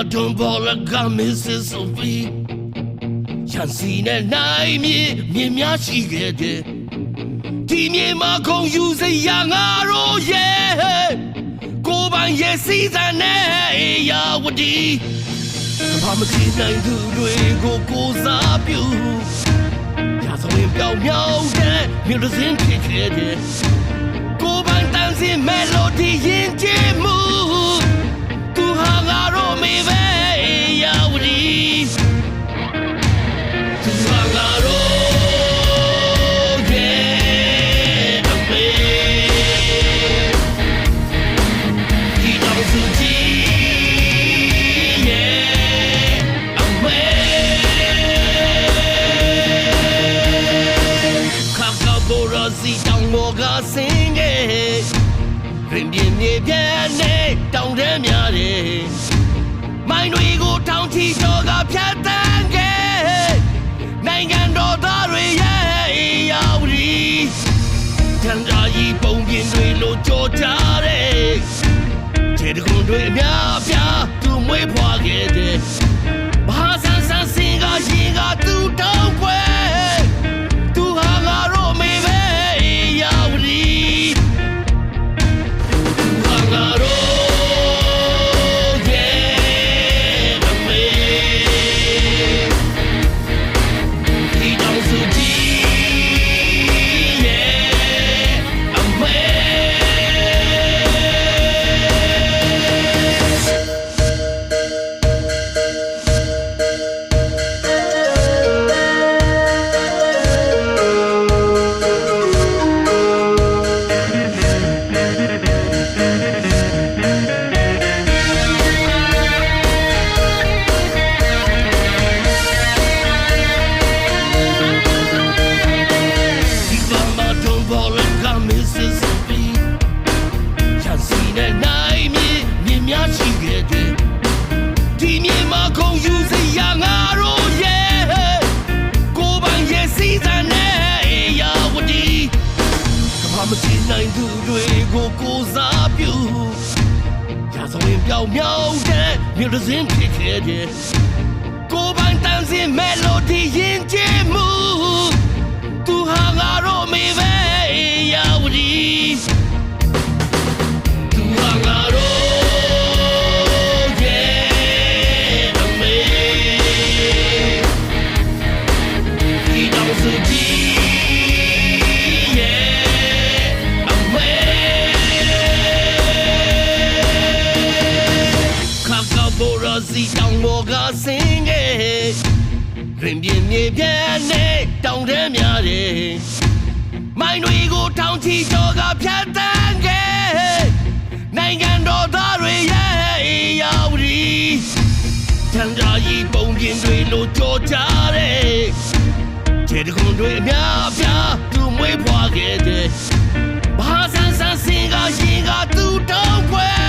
don't bother come Mrs. Sophie ရန်စီနဲ့နိုင်မြင်များရှိခဲ့တယ်ဒီမြေမှာခုံယူစရာငါတို့ရဲ့ကိုပိုင်ရဲ့စီစံနဲ့အေယာဝတီဘာမကြည့်နိုင်သူတွေကိုကိုစားပြုရာဇဝင်ပြောင်းမြောက်တဲ့မြို့တစ်စင်းဖြစ်ခဲ့တယ်ကိုပိုင်တန်းစင်မယ်လိုဒီရင်ကျမှုသူဟာငါတို့မေပဲအေယာဝတီသူဟာငါတို့စီတောင်ပေါ်ကဆင်းခဲ့ရင်ပြင်းမြေပြန်နေတောင်ထဲများတယ်မိုင်းတွေကိုထောင်ချီတော့ကဖြတ်တန်းခဲ့နိုင်ငံတော်သားတွေရဲ့အေယာဝတီတန်ကြာကြီးပုံပြင်တွေလိုကြောကြတဲ့ခြေတကွန်တွေအများပြားသူမွေးဖွားခဲ့တဲ့ဘာဆန်းဆန်းစင်ကရင်ကသူတောင်းပွဲသူဟာငါတို့မေပဲမကြည့်နိုင်သူတွေကိုကိုစားပြုရာဇဝင်ပြောင်းမြောက်တဲ့မြို့တစ်စင်းဖြစ်ခဲ့တယ်ကိုပိုင်တန်းစင်မယ်လိုဒီရင်ကျမှုသူဟာငါတို့မေပဲအေယာဝတီသူဟာငါတို့စီတောင်ပေါ်ကဆင်းခဲ့ရင်ပြင်းမြေပြန်နေတောင်ထဲများတယ်မိုင်းတွေကိုထောင်ချီတော့ကဖြတ်တန်းခဲ့နိုင်ငံတော်သားတွေရဲ့အေယာဝတီတန်ကြာကြီးပုံပြင်တွေလိုကြောကြတဲ့ခြေတကွန်တွေအများပြားသူမွေးဖွားခဲ့တဲ့ဘာဆန်းဆန်းစင်ကရင်ကသူတောင်းပွဲ